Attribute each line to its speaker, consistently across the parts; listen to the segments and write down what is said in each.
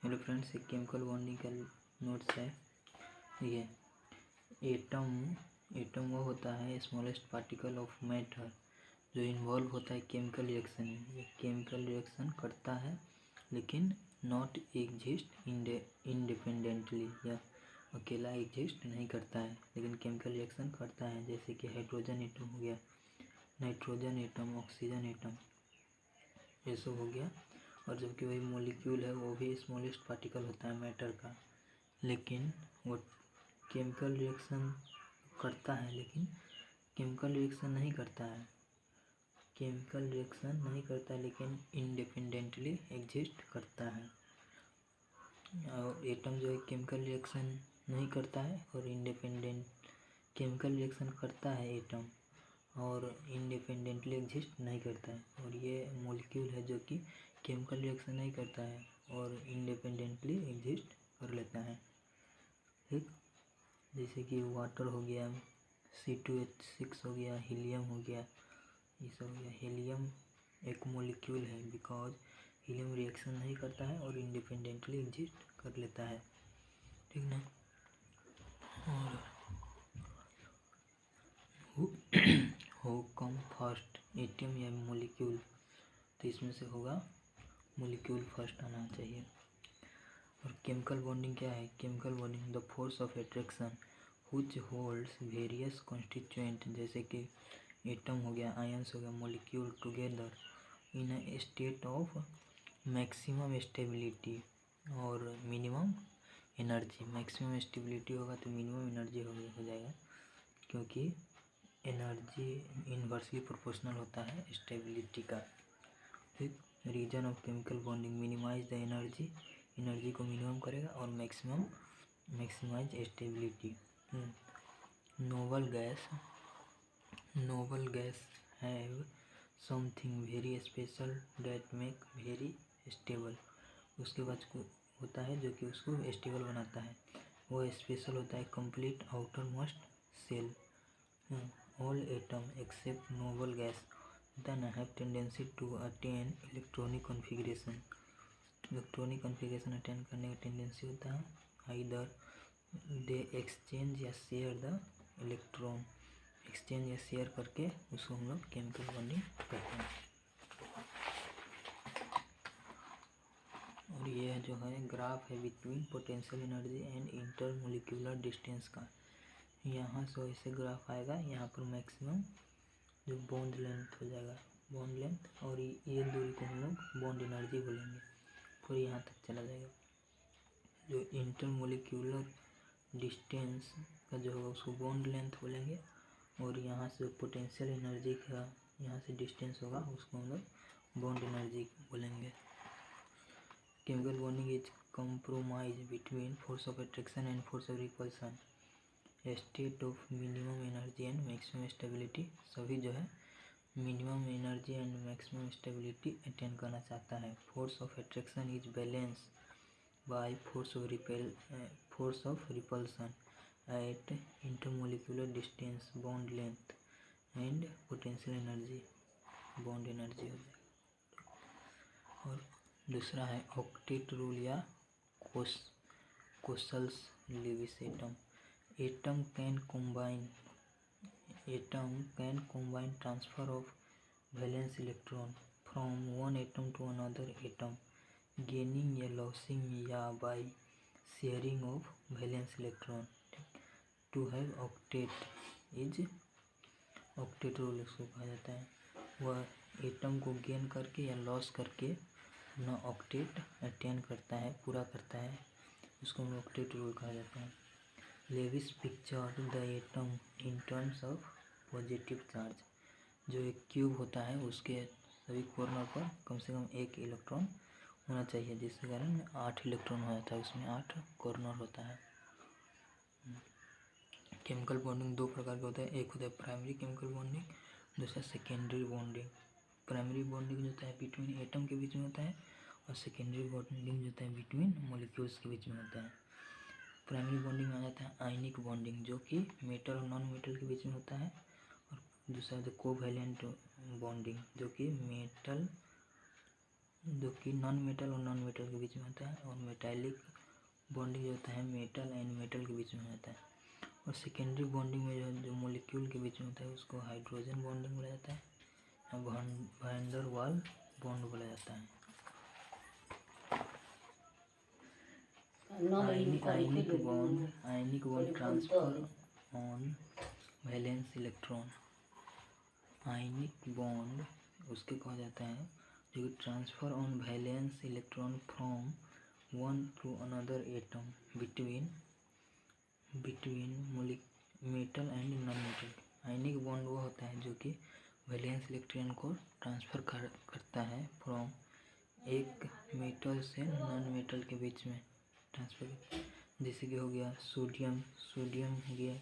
Speaker 1: Hello friends, एक chemical bonding का notes है। ये एटम वो होता है स्मॉलेस्ट पार्टिकल ऑफ मैटर जो इन्वॉल्व होता है केमिकल रिएक्शन में। ये केमिकल रिएक्शन करता है लेकिन नॉट एग्जिस्ट इंडिपेंडेंटली, या अकेला एग्जिस्ट नहीं करता है लेकिन केमिकल रिएक्शन करता है। जैसे कि हाइड्रोजन एटम हो गया, नाइट्रोजन एटम, ऑक्सीजन एटम, ये सब हो गया। और जबकि वही मॉलिक्यूल है वो भी स्मॉलेस्ट पार्टिकल होता है मैटर का, लेकिन वो केमिकल रिएक्शन करता है लेकिन केमिकल रिएक्शन नहीं करता है। केमिकल रिएक्शन नहीं करता है लेकिन इंडिपेंडेंटली एग्जिस्ट करता है। और एटम जो है केमिकल रिएक्शन नहीं करता है और इंडिपेंडेंट केमिकल रिएक्शन करता है एटम और इंडिपेंडेंटली एग्जिस्ट नहीं करता है। और ये मॉलिक्यूल है जो कि केमिकल रिएक्शन नहीं करता है और इंडिपेंडेंटली एग्जिस्ट कर लेता है। ठीक, जैसे कि वाटर हो गया, C2H6 हो गया, हीलियम हो गया, ये सब हो गया। हीलियम एक मॉलिक्यूल है बिकॉज हीलियम रिएक्शन नहीं करता है और इंडिपेंडेंटली एग्जिस्ट कर लेता है। ठीक ना। और हो कम फर्स्ट, एटम या मॉलिक्यूल, तो इसमें से होगा मॉलिक्यूल फर्स्ट आना चाहिए। और केमिकल बॉन्डिंग क्या है? Chemical bonding the force of attraction which holds various constituent, जैसे कि एटम हो गया, आयंस हो गया, molecule together in a state of maximum stability और मिनिमम एनर्जी। मैक्सिमम स्टेबिलिटी होगा तो मिनिमम एनर्जी हो जाएगा, क्योंकि एनर्जी इन्वर्सली प्रोपोर्शनल होता है स्टेबिलिटी का। ठीक, reason of chemical bonding minimise the energy को मिनिमम करेगा और maximise stability. Noble gas have something very special that make very stable. उसके बाद होता है जो कि उसको स्टेबल बनाता है, वो स्पेशल होता है complete outermost shell. All atom except noble gas then have tendency to attain electronic configuration। Electronic configuration attain करने का टेंडेंसी होता है। आइदर दे एक्सचेंज या शेयर द इलेक्ट्रॉन, एक्सचेंज या शेयर करके उसको हम लोग केमिकल बॉन्डिंग कहते हैं। और ये जो है ग्राफ है between potential energy and intermolecular distance का। यहाँ से ऐसे ग्राफ आएगा, यहाँ पर मैक्सिमम जो बॉन्ड लेंथ हो जाएगा, बॉन्ड लेंथ, और ये दूरी को हम लोग बॉन्ड एनर्जी बोलेंगे, फिर यहाँ तक चला जाएगा। जो इंटरमोलिक्यूलर डिस्टेंस का जो होगा उसको बॉन्ड लेंथ बोलेंगे, और यहाँ से पोटेंशियल एनर्जी का यहाँ से डिस्टेंस होगा उसको हम लोग बॉन्ड एनर्जी बोलेंगे। Chemical bonding is compromise between force of attraction and force of repulsion, state of minimum energy and maximum stability. सभी जो है minimum energy and maximum stability attain करना चाहता है। Force of attraction is balance by force of repulsion at intermolecular distance, bond length and potential energy, bond energy हो जाएगा। और दूसरा है ऑक्टेट रूल या Kossel Lewis atom. Atom can combine transfer of valence electron from one atom to another atom, gaining या losing या by sharing of valence electron। To have octet is octet rule इसको कहा जाता है। वह एटम को gain करके या लॉस करके अपना ऑक्टेट अटेन करता है, पूरा करता है, उसको हम ऑक्टेट रूल कहा जाता है। Lewis picture the atom in terms of positive charge. जो एक क्यूब होता है उसके सभी कॉर्नर पर कम से कम एक इलेक्ट्रॉन होना चाहिए, जिसके कारण 8 इलेक्ट्रॉन हो जाता है, उसमें 8 कॉर्नर होता है। केमिकल बॉन्डिंग दो प्रकार के होता है, एक होता है प्राइमरी केमिकल बॉन्डिंग, दूसरा सेकेंडरी बॉन्डिंग। प्राइमरी बॉन्डिंग जो होता है बिटवीन एटम के बीच में होता है, और सेकेंडरी बॉन्डिंग जो होता है बिटवीन मॉलिक्यूल्स के बीच में होता है। प्राइमरी बॉन्डिंग में आ जाता है आयनिक बॉन्डिंग, जो कि मेटल और नॉन मेटल के बीच में होता है। और दूसरा है कोवैलेंट बॉन्डिंग, जो कि मेटल जो कि नॉन मेटल और नॉन मेटल के बीच में होता है, और मेटालिक बॉन्डिंग जो होता है मेटल एंड मेटल के बीच में होता है। और सेकेंडरी बॉन्डिंग में जो मॉलिक्यूल के बीच में होता है उसको हाइड्रोजन बॉन्डिंग बोला जाता है, वैन डर वाल बॉन्ड बोला जाता है। Ionic bond transfer on valence electron. Ionic bond उसके कहा जाता है जो transfer on valence electron from one two another atom between metal and non metal. Ionic bond वो होता है जो कि वैलेंस इलेक्ट्रॉन को ट्रांसफ़र करता है फ्रॉम एक मेटल से नॉन मेटल के बीच में ट्रांसफ़र। जैसे कि हो गया सोडियम हो गया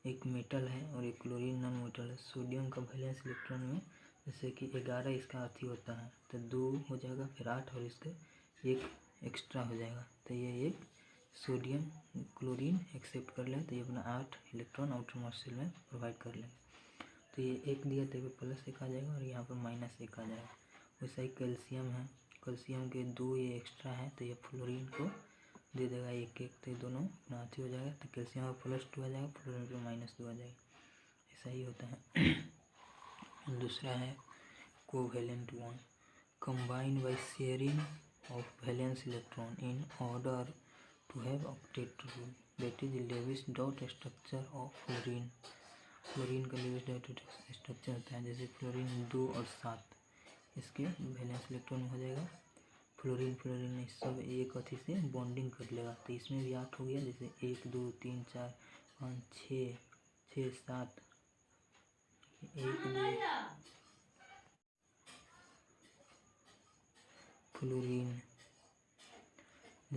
Speaker 1: एक मेटल है और एक क्लोरीन नॉन मेटल है। सोडियम का वैलेंस इलेक्ट्रॉन में जैसे कि 11 इसका अथी होता है तो 2 हो जाएगा, फिर 8 और इसका 1 एक्स्ट्रा हो जाएगा, तो ये एक सोडियम क्लोरीन एक्सेप्ट कर ले तो ये अपना 8 इलेक्ट्रॉन आउटर मोस्ट शेल में प्रोवाइड कर लेगा। तो ये 1 दिया तो ये +1 आ जाएगा और यहाँ पर -1 आ जाएगा। वैसा ही कैल्शियम है, कैल्शियम के 2 ये एक्स्ट्रा है तो ये फ्लोरीन को दे देगा 1-1, तो ये दोनों नाथी हो जाएगा, तो कैल्शियम पर +2 आ जाएगा, फ्लोरीन पर -2 आ जाएगा। ऐसा ही होता है। दूसरा है covalent bond, combine by sharing of valence electron in order to have octet rule, that is Lewis dot structure of fluorine. Fluorine का लेविस डॉट स्ट्रक्चर होता है, जैसे फ्लोरीन 2 और 7 इसके वैलेंस इलेक्ट्रॉन हो जाएगा। फ्लोरीन सब एक अथी से बॉन्डिंग कर लेगा, तो इसमें भी 8 हो गया, जैसे 1 2 3 4 5 6 6 7 1 2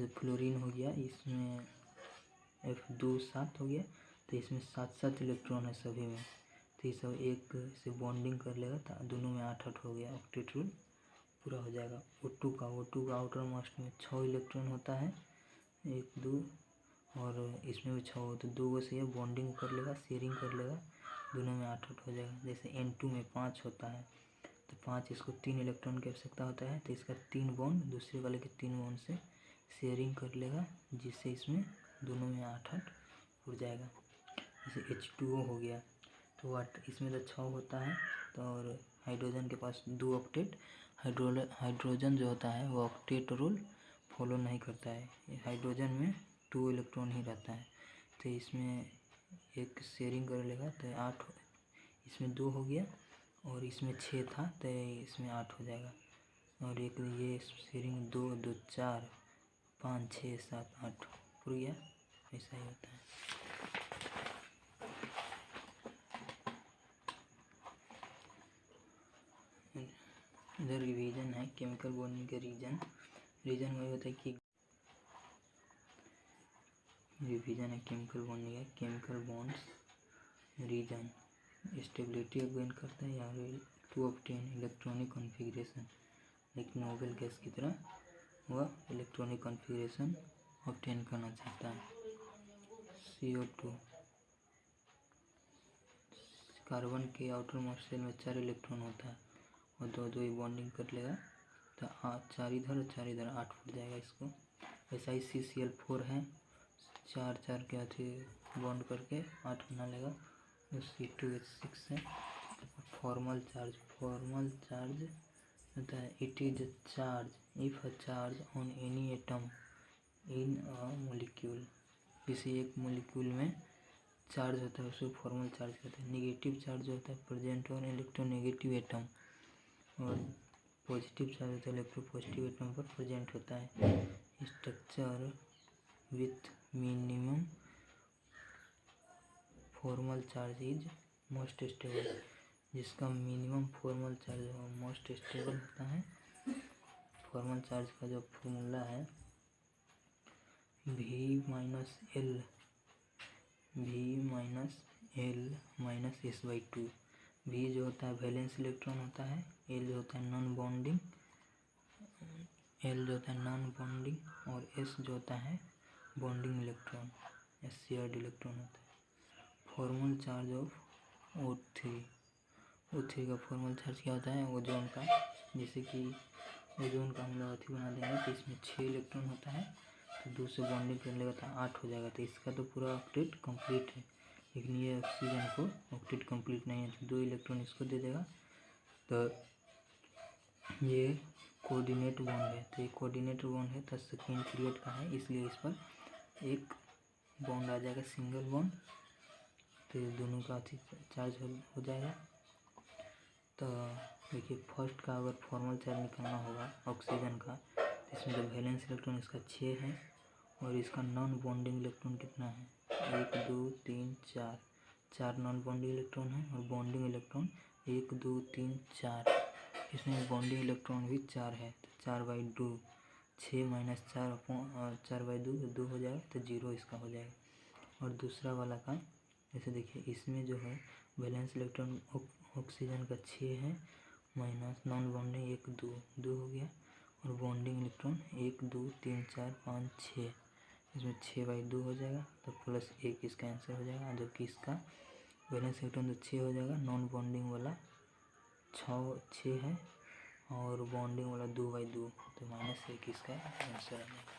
Speaker 1: फ्लोरीन हो गया, इसमें F2 7 हो गया, तो इसमें 7 इलेक्ट्रॉन है सभी में, तो ये सब एक से बॉन्डिंग कर लेगा तो दोनों में 8 हो गया, ऑक्टेट रूल पूरा हो जाएगा। O2 का आउटर मोस्ट में 6 इलेक्ट्रॉन होता है, 1 2 और इसमें भी 6 हो, तो 2 से ये बॉन्डिंग कर लेगा, शेयरिंग कर लेगा, दोनों में 8 हो जाएगा। जैसे N2 में 5 होता है तो 5 इसको 3 इलेक्ट्रॉन की आवश्यकता होता है, तो इसका 3 बॉन्ड दूसरे वाले के 3 बॉन्ड से शेयरिंग कर लेगा, जिससे इसमें दोनों में 8 उड़ जाएगा। जैसे H2O हो गया तो इसमें तो 6 होता है, तो और हाइड्रोजन के पास 2 ऑक्टेट, हाइड्रोजन जो होता है वो ऑक्टेट रूल फॉलो नहीं करता है, हाइड्रोजन में 2 इलेक्ट्रॉन ही रहता है, तो इसमें एक शेयरिंग कर लेगा तो 8, इसमें 2 हो गया और इसमें 6 था तो इसमें 8 हो जाएगा, और एक ये शेयरिंग 2 2 4 5 6 7 8 पूरा गया। ऐसा ही होता है। इधर रिवीजन है केमिकल बॉन्डिंग के रीजन वही होता है कि रिवीजन है केमिकल बॉन्डिंग है, chemical bonds reason stability gain करता है या टू ऑब्टेन इलेक्ट्रॉनिक कॉन्फ़िगरेशन, एक नोबेल गैस की तरह वह इलेक्ट्रॉनिक कॉन्फ़िगरेशन ऑब्टेन करना चाहता है। CO2 कार्बन के आउटर मोस्ट शेल में 4 इलेक्ट्रॉन होता है और 2 ही बॉन्डिंग कर लेगा तो 4 इधर 4 इधर 8 फुट जाएगा इसको। वैसा ही CCl4 है, 4 के अथी बॉन्ड करके 8 बना लेगा। C2H6 है, फॉर्मल चार्ज होता है, it is charge if a charge on any atom in a molecule, किसी एक मोलिक्यूल में चार्ज होता है उसको फॉर्मल चार्ज कहते हैं। नेगेटिव चार्ज होता है प्रेजेंट ऑन इलेक्ट्रोनेगेटिव एटम, और पॉजिटिव चार्ज होता है इलेक्ट्रोपॉजिटिव एटम पर प्रेजेंट होता है। Structure with minimum formal charge is most stable, जिसका minimum formal charge most stable होता है। फॉर्मल चार्ज का जो फॉर्मूला है V माइनस S/2। V जो होता है वैलेंस इलेक्ट्रॉन होता है, L जो होता है नॉन बॉन्डिंग और S जो होता है बॉन्डिंग इलेक्ट्रॉन या शेयर्ड इलेक्ट्रॉन होता है। फॉर्मल चार्ज ऑफ O3 का फॉर्मल चार्ज क्या होता है, ओजोन का जैसे कि ओजोन का हम लोग अथी बना देंगे तो इसमें 6 इलेक्ट्रॉन होता है, तो 2 से बॉन्डिंग कर लेगा तो 8 हो जाएगा, तो इसका तो पूरा ऑक्टेट कंप्लीट है। लेकिन ये ऑक्सीजन को ऑक्टेट कंप्लीट नहीं है, तो 2 इलेक्ट्रॉन इसको दे देगा, तो ये कोऑर्डिनेट बॉन्ड है। तो ये कोऑर्डिनेट बॉन्ड है तो सेकेंड पीरियड का है, इसलिए इस पर एक बॉन्ड आ जाएगा, सिंगल बॉन्ड, तो ये दोनों का चार्ज हो जाएगा। तो देखिए फर्स्ट का अगर फॉर्मल चार्ज निकालना होगा ऑक्सीजन का, तो इसमें जो वैलेंस इलेक्ट्रॉन इसका 6 है और इसका नॉन बॉन्डिंग इलेक्ट्रॉन कितना है, 1 2 3 4, 4 नॉन बॉन्डिंग इलेक्ट्रॉन है और बॉन्डिंग इलेक्ट्रॉन 1 2 3 4, इसमें बॉन्डिंग इलेक्ट्रॉन भी 4 है, तो 4/2, 6 - 4 4/2 2 हो जाएगा, तो 0 इसका हो जाएगा। और दूसरा वाला का जैसे देखिए इसमें जो है वैलेंस इलेक्ट्रॉन ऑक्सीजन का 6 है, माइनस नॉन बॉन्डिंग 1 2 हो गया, और बॉन्डिंग इलेक्ट्रॉन 1 2 3 4 5 6, इसमें 6/2 हो जाएगा, तो +1 इसका आंसर हो जाएगा। जबकि इसका वैलेंस इलेक्ट्रॉन तो 6 हो जाएगा, नॉन बॉन्डिंग वाला 6 है और बॉन्डिंग वाला 2/2, तो -1 इसका आंसर आ जाएगा।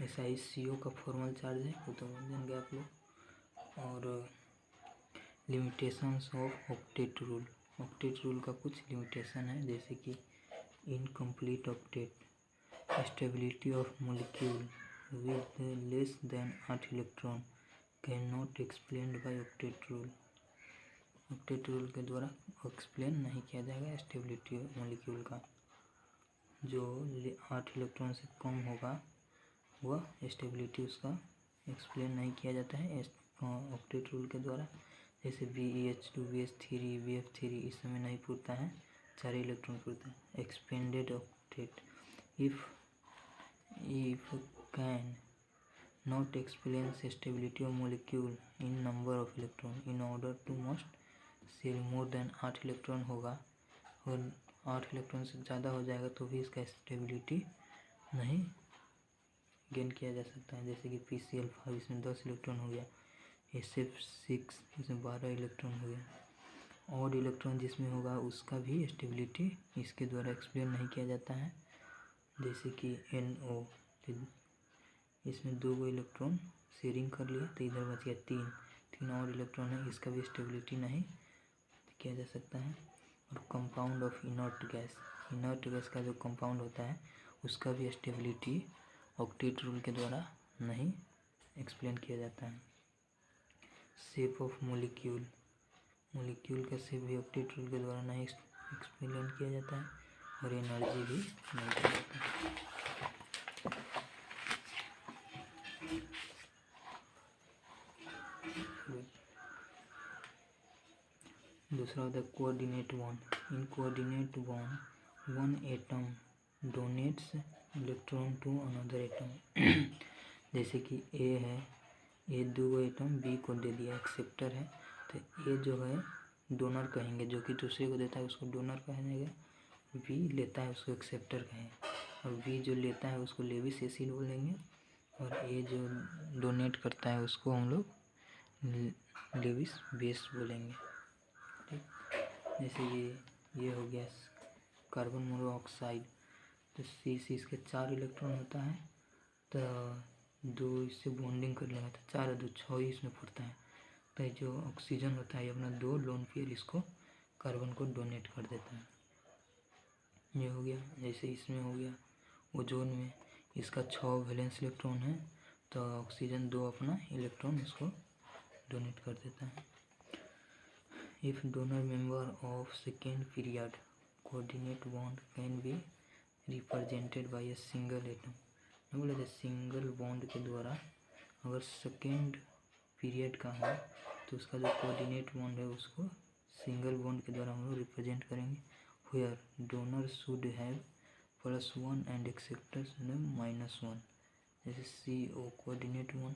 Speaker 1: ऐसा ही CO का फॉर्मल चार्ज है, वो तो जान गए आप लोग। और limitations of octet rule, octet rule का कुछ लिमिटेशन है, जैसे कि incomplete octet, stability of molecule with less than 8 electron can not explained bye octet rule. Octet rule के द्वारा एक्सप्लेन नहीं किया जाएगा स्टेबिलिटी मोलिक्यूल का, जो 8 इलेक्ट्रॉन से कम होगा वह स्टेबिलिटी उसका एक्सप्लेन नहीं किया जाता है ऑक्टेट रूल के द्वारा। जैसे BeH2 BH3 BF3 इस समय नहीं पूरता है, 4 इलेक्ट्रॉन पूरता है। Expanded octet if can not explain stability of molecule in number of electron in order to must से मोर देन 8 इलेक्ट्रॉन होगा, और 8 इलेक्ट्रॉन से ज़्यादा हो जाएगा तो भी इसका स्टेबिलिटी नहीं गेन किया जा सकता है। जैसे कि PCl5 इसमें 10 इलेक्ट्रॉन हो गया, SF6 इसमें 12 इलेक्ट्रॉन हो गया। और इलेक्ट्रॉन जिसमें होगा उसका भी स्टेबिलिटी इसके द्वारा एक्सप्लेन नहीं किया जाता है। जैसे कि NO, इसमें 2 इलेक्ट्रॉन शेयरिंग कर लिया तो इधर बच गया 3 और इलेक्ट्रॉन है, इसका भी स्टेबिलिटी नहीं किया जा सकता है। और compound of inert gas, inert gas का जो कंपाउंड होता है उसका भी स्टेबिलिटी ऑक्टेट रूल के द्वारा नहीं एक्सप्लेन किया जाता है। शेप ऑफ मोलिक्यूल, मोलिक्यूल का शेप भी ऑक्टेट रूल के द्वारा नहीं एक्सप्लेन किया जाता है, और एनर्जी भी नहीं किया जाता है। दूसरा होता है coordinate bond. In coordinate bond one atom donates electron to another atom. जैसे कि A है, ये 2 एटम B को दे दिया, एक्सेप्टर है, तो A जो है डोनर कहेंगे, जो कि दूसरे को देता है उसको डोनर कहेंगे, B लेता है उसको एक्सेप्टर कहेंगे, और B जो लेता है उसको लेविस एसिड बोलेंगे, और A जो डोनेट करता है उसको हम लोग लेविस बेस बोलेंगे। ठीक, जैसे ये हो गया कार्बन मोनोऑक्साइड, तो C इसके 4 इलेक्ट्रॉन होता है, तो 2 इससे बॉन्डिंग कर लेगा तो 4 और 2 6 ही इसमें फुटता है, तो जो ऑक्सीजन होता है अपना 2 लोन पेयर इसको कार्बन को डोनेट कर देता है। ये हो गया। जैसे इसमें हो गया ओजोन में इसका 6 वैलेंस इलेक्ट्रॉन है, तो ऑक्सीजन 2 अपना इलेक्ट्रॉन इसको डोनेट कर देता है। If donor member of second period coordinate bond can be represented by a single atom, बोले थे सिंगल बॉन्ड के द्वारा अगर सेकेंड पीरियड का हो तो उसका जो कोऑर्डिनेट बॉन्ड है उसको सिंगल बॉन्ड के द्वारा हम लोग रिप्रेजेंट करेंगे। Where donor should have +1 and acceptors -1, जैसे CO कोऑर्डिनेट बॉन्ड,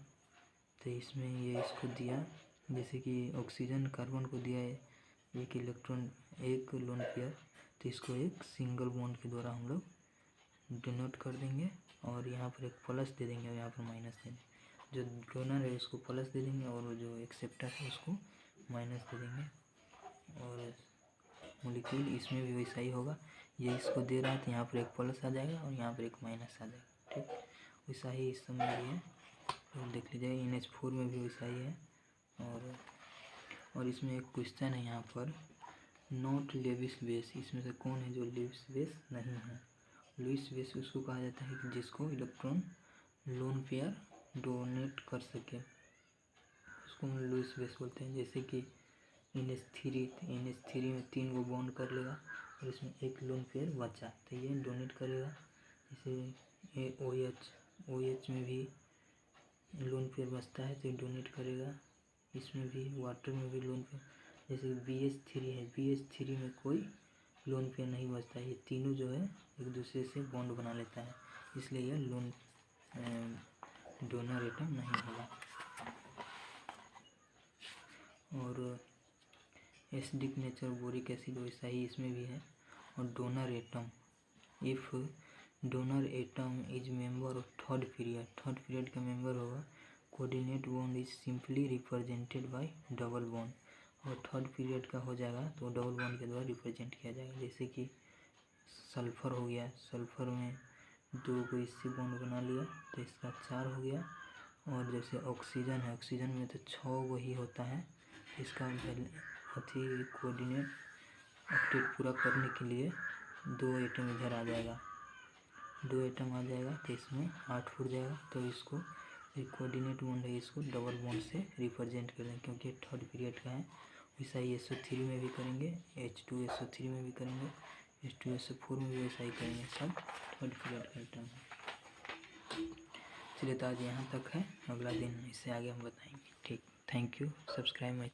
Speaker 1: तो इसमें ये इसको दिया, जैसे कि ऑक्सीजन कार्बन को दिया है 1 इलेक्ट्रॉन 1 लोन पेयर, तो इसको एक सिंगल बॉन्ड के द्वारा हम लोग डिनोट कर देंगे, और यहाँ पर एक प्लस दे देंगे और यहाँ पर माइनस दे देंगे। जो डोनर है उसको प्लस दे देंगे और जो एक्सेप्टर है उसको माइनस दे देंगे। और मोलिक्यूल, इसमें भी वैसा ही होगा। ये इसको दे रहा है तो यहाँ पर एक प्लस आ जाएगा और यहाँ पर एक माइनस आ जाएगा। ठीक, वैसा ही इस समय भी है, तो देख लीजिए NH4 में भी वैसा ही है। और इसमें एक क्वेश्चन है यहाँ पर, नॉट लेविस बेस, इसमें से कौन है जो लेविस बेस नहीं है? लुईस बेस उसको कहा जाता है कि जिसको इलेक्ट्रॉन लोन पेयर डोनेट कर सके, उसको हम लुईस बेस बोलते हैं। जैसे कि NH3 में 3 गो बॉन्ड कर लेगा और इसमें एक लोन पेयर बचा तो ये डोनेट करेगा। जैसे OH में भी लोन पेयर बचता है तो ये डोनेट करेगा। इसमें भी वाटर में भी लोन पेयर, जैसे BH3 है, BH3 में कोई लोन पेयर नहीं बचता, ये तीनों जो है एक दूसरे से बॉन्ड बना लेता है, इसलिए यह लोन डोनर एटम नहीं होगा। और एसिडिक नेचर बोरिक एसिड वैसा ही इसमें भी है। और donor atom, if donor atom is member of third period का मेंबर होगा, coordinate bond is simply represented by double bond. और थर्ड पीरियड का हो जाएगा तो डबल बॉन्ड के द्वारा रिप्रेजेंट किया जाएगा। जैसे कि सल्फ़र हो गया, सल्फ़र में 2 को इससे बॉन्ड बना लिया तो इसका 4 हो गया। और जैसे ऑक्सीजन है, ऑक्सीजन में तो 6 गो ही होता है, इसका कोऑर्डिनेट अपडेट पूरा करने के लिए 2 एटम इधर आ जाएगा, 2 एटम आ जाएगा तो इसमें 8 फुट जाएगा। तो इसको एक कोऑर्डिनेट बॉन्ड है, इसको डबल बॉन्ड से रिप्रेजेंट कर देंगे क्योंकि थर्ड पीरियड का है। वैसा ही SO3 में भी करेंगे, H2SO3 में भी करेंगे, H2SO4 में भी वैसा ही करेंगे, सब थर्ड पीरियड का एटम है। चलिए तो आज यहाँ तक है, अगला दिन इससे आगे हम बताएंगे। ठीक, थैंक यू, सब्सक्राइब माई